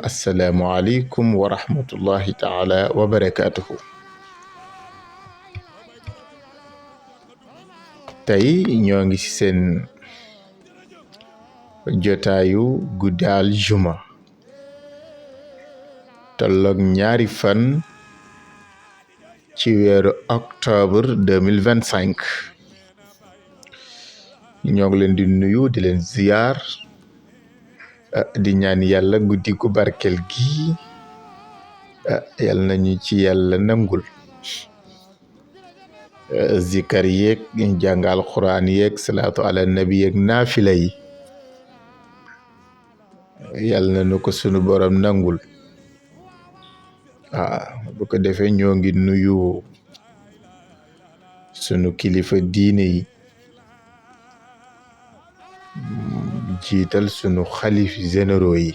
assalaamu aleykum wa rahmatullahi taala wa barakaatuhu. tey ñoo ngi ci seen jotaayu guddaal juma tolloog ñaari fan ci weeru octobre 2025. ñoo ngi leen di nuyu di leen ziyaar di ñaan yàlla guddi gu barkel gi yàlla nañu ci yàlla nangul zikar yeeg jàngal quran yeeg salaatu ala nabi yeeg naafila yi yàlla na nu ko sunu borom nangul. bu ko defee ñoo ngi nuyu sunu kilifa diine yi jiital sunu xalif généraux yi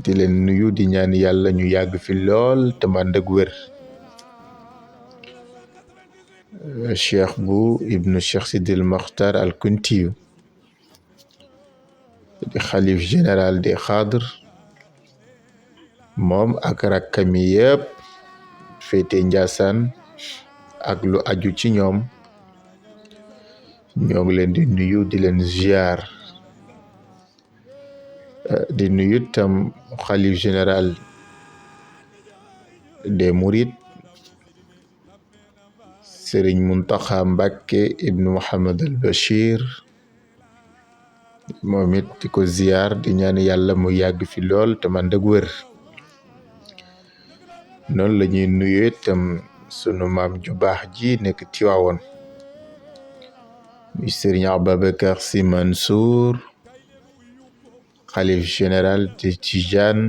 di leen nuyu di ñaan yàlla ñu yàgg fi lool te mànd ak wér. cheikh bu ibnu cheikh sidil mokhtar al kuntiyu di xalif général des xadr moom ak rakkam yi yëpp féete Njaasaan ak lu aju ci ñoom ñoo ngi leen di nuyu di leen ziar di nuyu tam xalif général des mourides Sëriñ Muntaxa Mbàkke ibnu Muhammad al Bachir moom it di ko ziar di ñaan yàlla mu yàgg fi lool te man dëgg wër. noonu la ñuy nuyu itam sunu maam ju baax ji nekk Tiwaawoon muy Sëriñ Ababacar Sy Mansour xalif général de Tijaan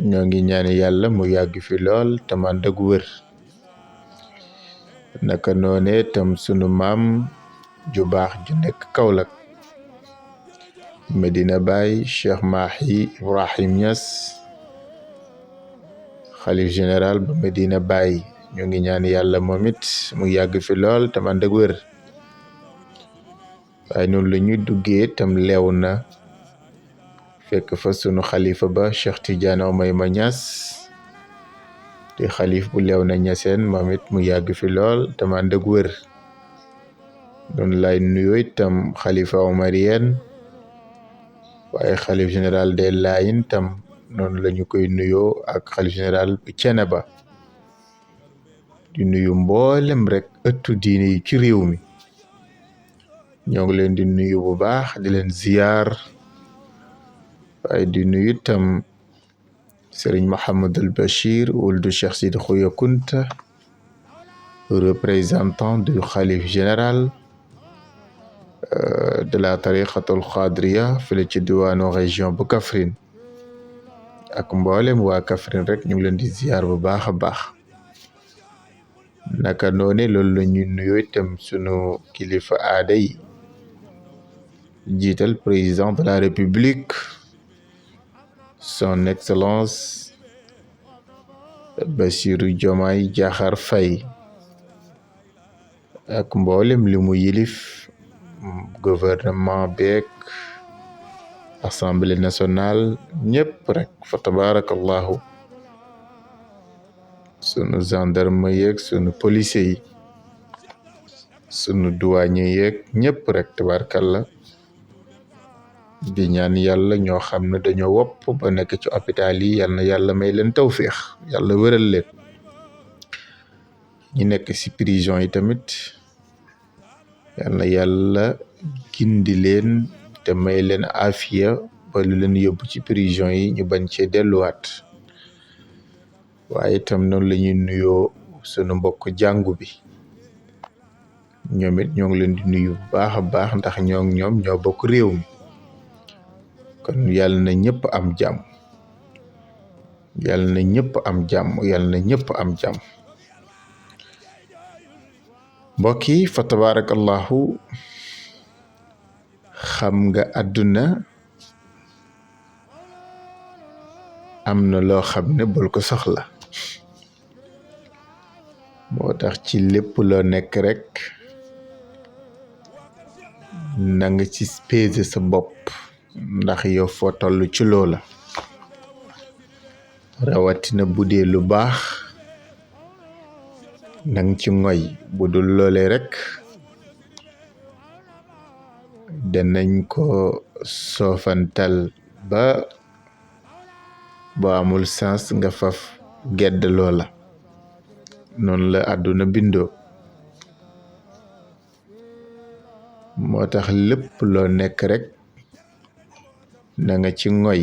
ñoo ngi ñaan yàlla mu yàgg fi lool te man dëgg wër. naka noone tam sunu maam ju baax ju nekk Kaolack Medina Baye Cheikh Mahi Ibrahim Niass xalif général ba Medina Baye ñu ngi ñaan yàlla moom it mu yàgg fi lool te man dëgg wër. waaye noonu la ñuy duggee tam leew na fekk fa sunu xalifa ba Cheikh Tidiane Omayma Niass di xalif bu leew na ñaseen moom it mu yàgg fi lool te man dëgg wër. noonu lay nuyoo itam xalifa omarien waaye xalif général des Layènes tam noonu la ñu koy nuyoo ak xalif général bu Thiénaba di nuyu mboolem rek ëttu diine yi ci réew mi ñoo ngi leen di nuyu bu baax di leen ziyaar waaye di nuyu itam Sëriñ Mohammed Bachir wuldu Cheikh Sidi Khouya Kunta représentant du xalif général de la tariqatul Qadriya fële ci diwaanu région bu Kaffrine ak mboolem waa Kaffrine rek ñu ngi leen di ziyaar bu baax a baax. naka noone loolu la ñuy nuyoo itam sunu kilifa aada yi jiital président de la république son excellence Bassirou Diomaye Diakhar Faye ak mboolem li mu yilif gouvernement beek assemblée nationale ñëpp rek fa tabarakallahu sunu gendarme yeeg sunu policier yi sunu douanier yeeg ñëpp rek tabarakallah di ñaan yàlla ñoo xam ne dañoo wopp ba nekk ci hôpital yi yal na yàlla may leen tawféex yàlla wëral leen. ñi nekk ci prison yi tamit yal na yàlla gindi leen te may leen afiya ba lu leen yóbbu ci prison yi ñu bañ cee delluwaat. waaye itam noonu la ñuy nuyoo sunu mbokk jàngu bi ñoom it ñoo ngi leen di nuyu bu baax a baax ndax ñoom ñoo bokk réew mi. kon yàlla na ñëpp am jàmm yàlla na ñëpp am jàmm yàlla na ñëpp am jàmm. mbokk yi fa tabarakallahu xam nga àdduna am na loo xam ne bul ko soxla moo tax ci lépp loo nekk rek na nga ci peser sa bopp ndax yow foo toll ci loola rawatina bu dee lu baax nang ci ngoy bu dul loolee rek danañ ko soofantal ba boo amul sens nga faf gedd loola noonu la àdduna bindoo moo tax lépp loo nekk rek na nga ci ngoy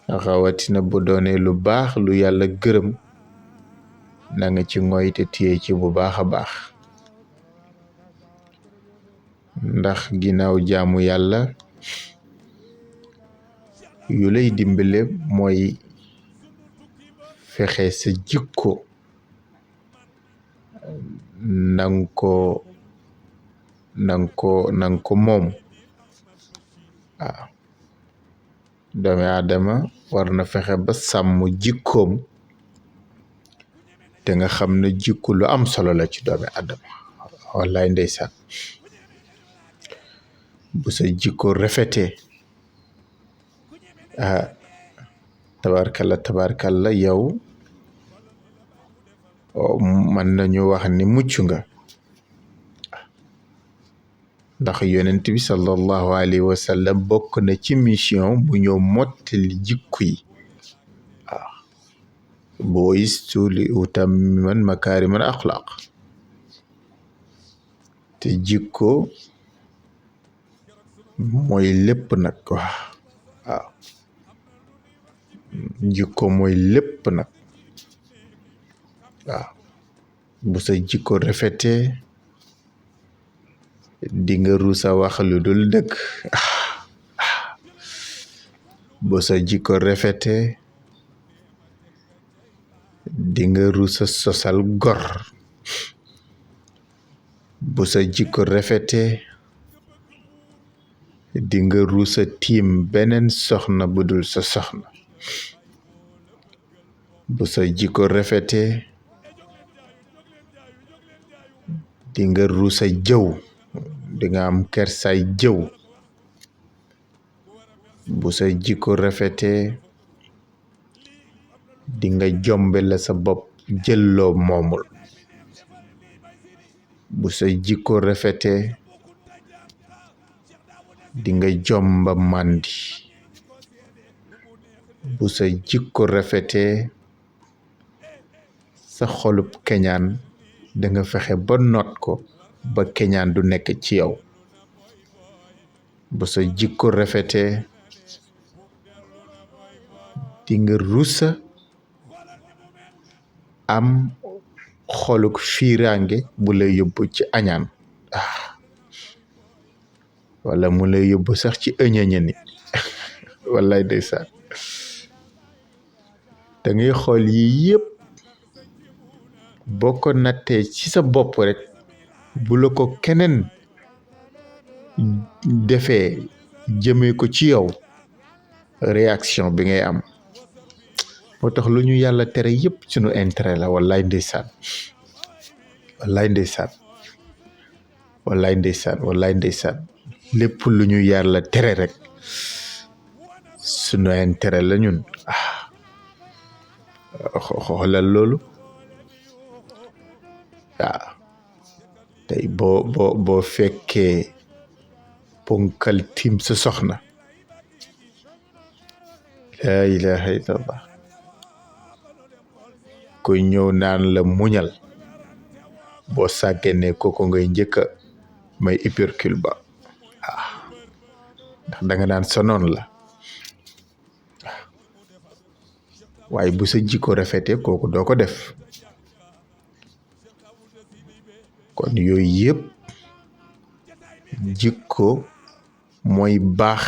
rawatina bu doonee lu baax lu yàlla gërëm na nga ci ngoy te téye ci bu baax a baax ndax ginnaaw jaamu yàlla yu lay dimbale mooy fexe sa jikko nang ko moom waaw doomi aadama war na fexe ba sàmm jikkoom te nga xam ne jikko lu am solo la ci doomi aadama wallaay ndeysaan bu sa jikko rafetee tabarkalla yow man nañu wax ni mucc nga ndax yonent bi sallallahu alayhi wa sallam bokk na ci mission bu ñëw mottali jikko yi waaw boo istu li utammiman makaarimal axlaaq te jikko mooy lépp nag waaw jikko mooy lépp nag waaw bu sa jikko rafetee di nga rusa wax lu dul dëgg bu sa jikko rafetee di nga rusa sosal gor bu sa jikko rafetee di nga rusa tiim beneen soxna bu dul sa soxna bu sa jikko rafetee di nga rusa jëw di nga am kersay jëw bu sa jikko rafetee di nga jombe la sa bopp jëlloo moomul bu sa jikko rafetee di nga jomba màndi bu sa jikko rafetee sa xolub keñaan da nga fexe ba not ko ba keñaan du nekk ci yow bu sa jikko rafetee di nga rusa am xoluk fiiraange bu lay yóbbu ci añaan wala mu lay yóbbu sax ci ëñëñëni wallaay ndeysaan da ngay xool yi yëpp boo ko nattee ci sa bopp rek bu la ko keneen defee jëmee ko ci yow réaction bi ngay am moo tax lu ñu yàlla tere yëpp sunu intérêt la wallaay ndeysaan wallaay ndeysaan wallaay ndeysaan wallaay ndeysaan lépp lu ñu yàlla tere rek sunu intérêt la ñun xoolal loolu waaw tey boo fekkee ponkal tiim sa soxna laa ilaha illallah ko ñëw naan la muñal boo sàgganee kooku ngay njëkka may hypercule ba ndax da nga naan sonoon la waaye bu sa jikko rafetee kooku doo ko def kon yooyu yëpp jikko mooy baax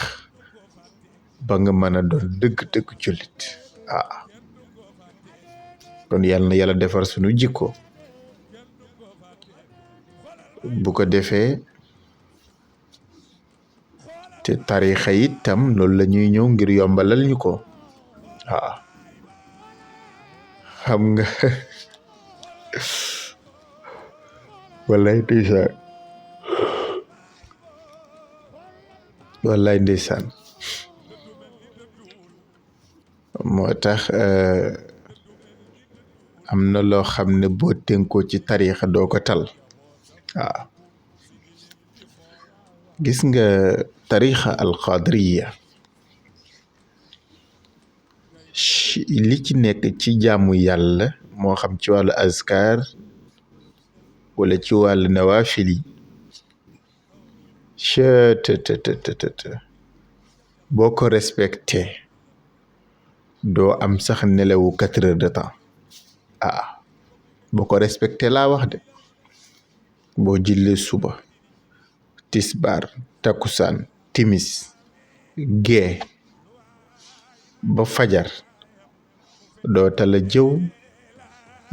ba nga mën a doon dëgg-dëgg jullit kon yàlla na yàlla defar sunu jikko bu ko defee te tarixa yi tam loolu la ñuy ñëw ngir yombalal ñu ko xam nga wallaay déjà wallaay ndeysaan moo tax am na loo xam ne boo tënkoo ci tariixa doo ko tal waaw gis nga tariixa alqadiriya li ci nekk ci jaamu yàlla moo xam ci wàllu azkar wala ci wàllu nawafil yi chettt boo ko respecté doo am sax nelawu 4 heures de temps boo ko respecté laa wax de boo jullee suba tisbaar takkusaan timis gee ba fajar doo tala jëw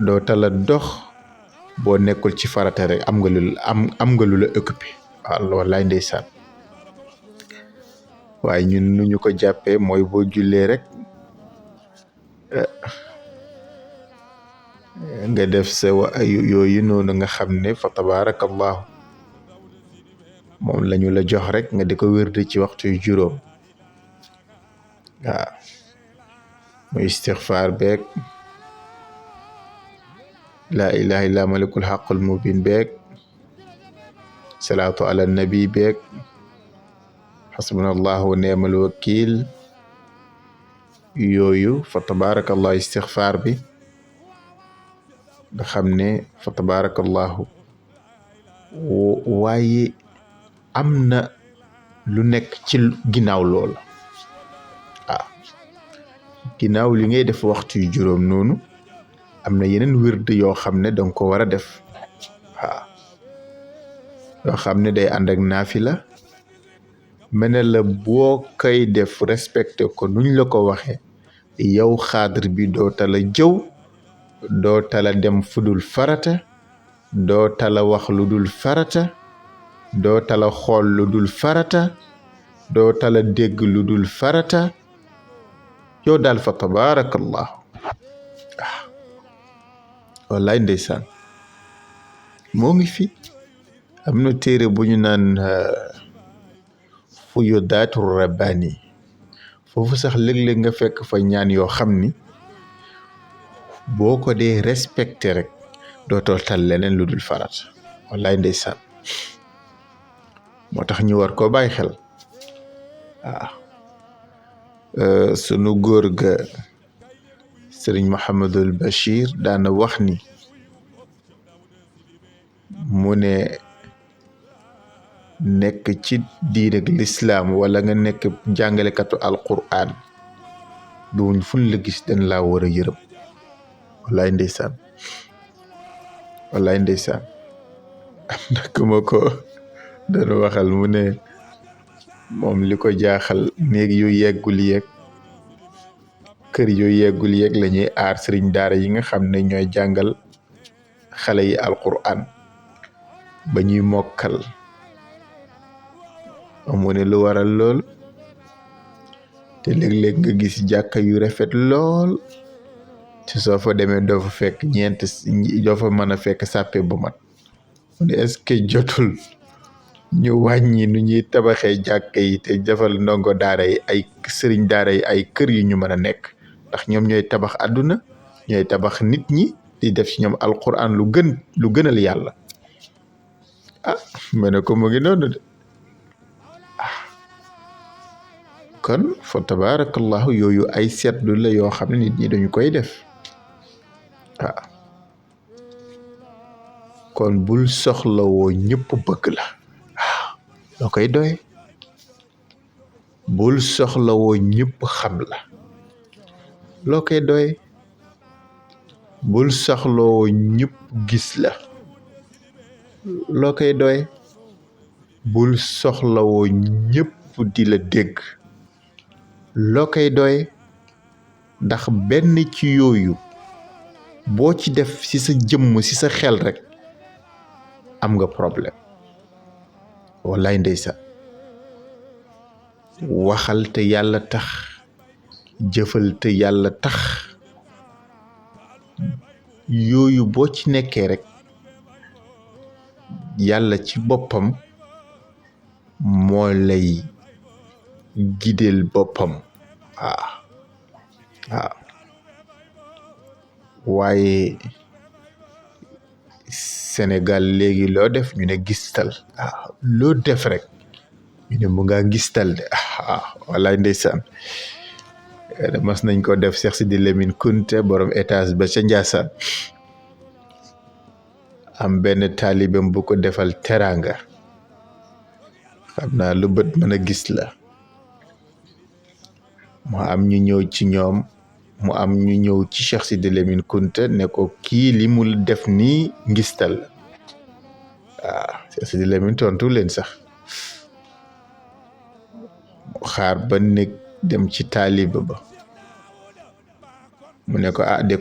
doo tala dox boo nekkul ci farata rek am nga lu la occupé waaw wallaay ndeysaan waaye ñun nu ñu ko jàppee mooy boo jullee rek nga def sa yooyu noonu nga xam ne fa tabarakallahu moom lañu la jox rek nga di ko wérde ci waxtu yu juróom waaw muy istixfaar beeg laa ilaha illa malikul xaqul mubin beeg salaatu ala nabi beeg xasbunallahu wa neemal wakil yooyu fa tabarakallahu istixfaar bi nga xam ne fa tabarakallahu waaye am na lu nekk ci ginnaaw loola ginnaaw li ngay def waxtu yu juróom noonu am na yeneen wird yoo xam ne danga ko war a def yoo xam ne day ànd ak naafila mel ne la boo koy def respecté ko nuñ la ko waxee yow xaadir bi doo tala jëw doo tala dem fudul farata doo tala wax lu dul farata doo tala xool lu dul farata doo tala dégg lu dul farata yow daal fa tabarakallah wallaay ndeysaan moo ngi fi am na téere bu ñu naan Fuyudaatu Rabbaani foofu sax léeg-léeg nga fekk fa ñaan yoo xam ni boo ko dee respecté rek dootoo tal leneen lu dul farata wallaay ndeysaan moo tax ñu war koo bàyyi xel sunu góor ga sëriñ Mouhamadul Bachir daana wax ni mu ne nekk ci diin ak lislaam wala nga nekk jàngalekatu alquran duñ fun la gis dañ laa war a yërëm wallaay ndeysaan wallaay ndeysaan am na ku ma ko dana waxal mu ne moom li ko jaaxal néeg yu yeggul yeeg kër yu yeggul yeeg la ñuy aar sëriñ daara yi nga xam ne ñooy jàngal xale yi alquran ba ñuy mokkal mu ne lu waral lool te léeg-léeg nga gis jàkka yu rafet lool te soo fa demee doo fa fekk doo fa mën a fekk sàppe bu mat mu ne est-ce que jotul ñu wàññi nu ñuy tabaxee jàkka yi te defal ndongo daara yi ay sëriñ daara yi ay kër yu ñu mën a nekk ndax ñoom ñooy tabax àdduna ñooy tabax nit ñi di def ci ñoom alquran lu gënal yàlla ma ne ko mu ngi noonu de kon fa tabarakallahu yooyu ay seetlu la yoo xam ne nit ñi dañu koy def kon bul soxlawoo ñëpp bëgg la loo koy doy bul soxlawoo ñëpp xam la loo koy doy bul soxlawoo ñëpp gis la loo koy doy bul soxlawoo ñëpp di la dégg loo koy doy ndax benn ci yooyu boo ci def ci sa jëmm ci sa xel rek am nga problème wallaay ndeysaan waxal te yàlla tax jëfal te yàlla tax yooyu boo ci nekkee rek yàlla ci boppam moo lay gideel boppam waaw waaye Sénégal léegi loo def ñu ne gistal loo def rek ñu ne mu nga gistal de wallaay ndeysaan mas nañ ko def Cheikh Sidi Lamine Kunte borom étage ba ca Njaasaan am benn taalibam bu ko defal teraanga xam naa lu bët mën a gis la mu am ñu ñëw ci ñoom mu am ñu ñëw ci Cheikh Sidi Lamine Kunte ne ko kii li mu def nii ngistal Cheikh Sidi Lamine tontu leen sax xaar ba nekk dem ci taaliba ba mu ne ko de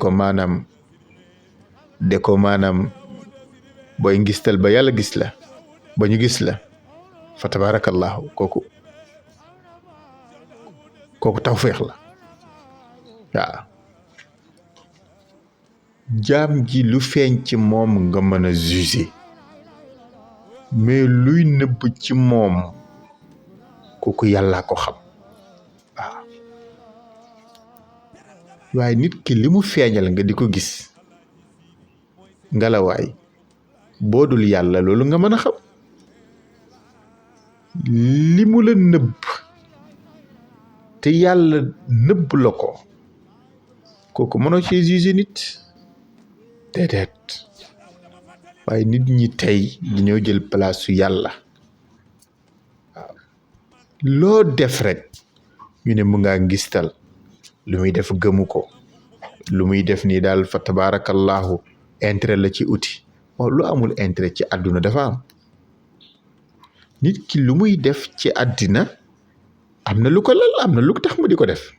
ko maanaam booy ngistal ba yàlla gis la ba ñu gis la fa tabarakallahu kooku tawfeex la jaam ji lu feeñ ci moom nga mën a juger mais luy nëbb ci moom kooku yàlla ko xam waaye nit ki li mu feeñal nga di ko gis ngalawaay boo dul yàlla loolu nga mën a xam li mu la nëbb te yàlla nëbb la ko kooku mënoo ci juger nit déedéet waaye nit ñi tey dañoo jël place su yàlla loo def rek ñu ne mu ngaa ngistal lu muy def gëmu ko lu muy def nii daal fa tabarakallahu intérêt la ci uti lu amul intérêt ci àdduna dafa am nit ki lu muy def ci àddina am na lu ko lal am na lu tax mu di ko def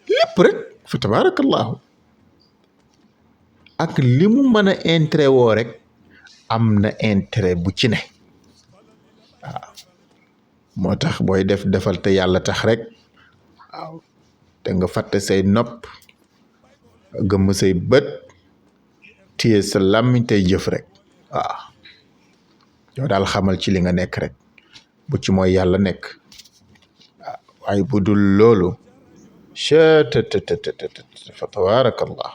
lépp rek fa tabarakallahu ak li mu mën a intérêt woo rek am na intérêt bu ci ne moo tax booy defal te yàlla tax rek te nga fàtte say nopp gëmm say bët téye sa làmmiñ tey jëf rek yow daal xamal ci li nga nekk rek bu ci mooy yàlla nekk waaye bu dul loolu fa tabarakallah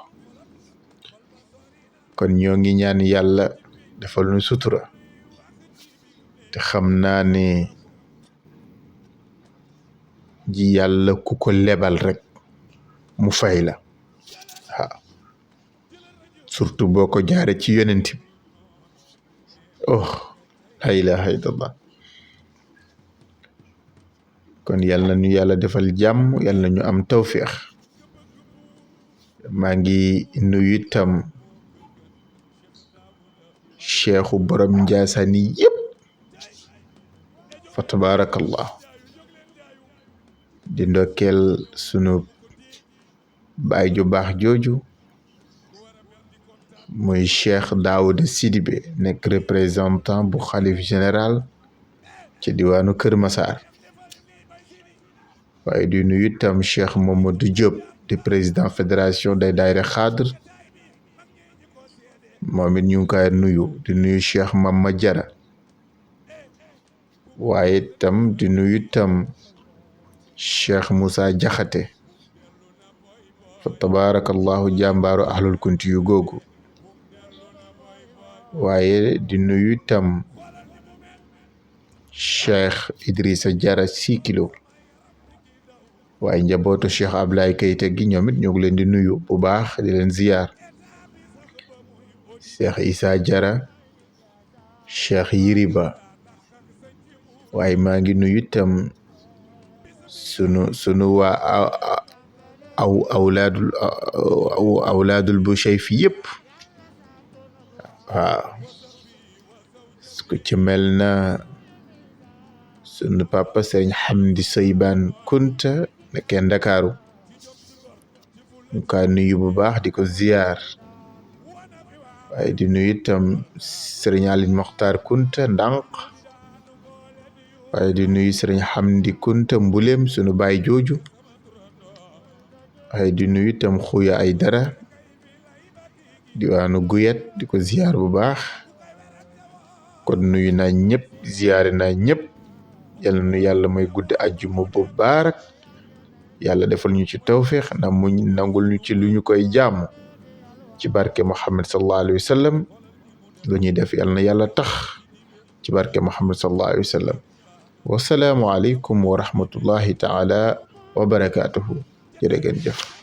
kon ñoo ngi ñaan yàlla defal nu sutura te xam naa ne ji yàlla ku ko lebal rek mu fay la surtout boo ko jaare ci yonent bi la ilaha illallah kon yal na ñu yàlla defal jàmm yal na ñu am tawféex maa ngi nuyu itam cheikhu borom Njaasaan yépp fa tabarakallah di ndokkeel sunu baay ju baax jooju muy Cheikh Daouda Sidibé nekk représentant bu xalif général ci diwaanu Kër Massar waaye di nuyu itam Cheikh Mamadou Diop di président fédération des daayira xaadr moom it ñu ngi koy nuyu di nuyu Cheikh Mama Jara waaye itam di nuyu itam Cheikh Moussa Jaxate fa tabarakallahu jàmbaaru ahlul kunti yu googu waaye di nuyu itam Cheikh Idrissa Jara 6 kilo waaye njabootu Cheikh Ablaye Keita gi ñoom it ñoo ngi leen di nuyu bu baax di leen ziyaar Cheikh Issa Jara Cheikh Yiriba waaye maa ngi nuyu itam sunu waa awlaadul Buchayfi yëpp ku ci mel na sunu papa Serigne Hamdi Seybaan Kunta nekkee Ndakaaru ñu ka nuyu bu baax di ko ziyaar waaye di nuyu itam Serigne Aline Mokhtar Kunta Ndànk waaye di nuyu Serigne Hamdi Kunta Mbulem sunu baay jooju waaye di nuyu itam Xuya Aydara diwaanu Guyet di ko ziyaar bu baax kon nuyu naa ñëpp ziyaare naa ñëpp yal na nu yàlla may gudd àjjuma bu baarak yàlla defal ñu ci tawfiq na mu nangul ñu ci lu ñu koy jaamu ci barke Muhammad sallallahu alayhi wa sallam lu ñuy def yal na yàlla tax ci barke Muhammad sallallahu alayhi wa sallam wasalaamu aleykum wa rahmatullahi taala wa barakatuhu jërë ngeen jëf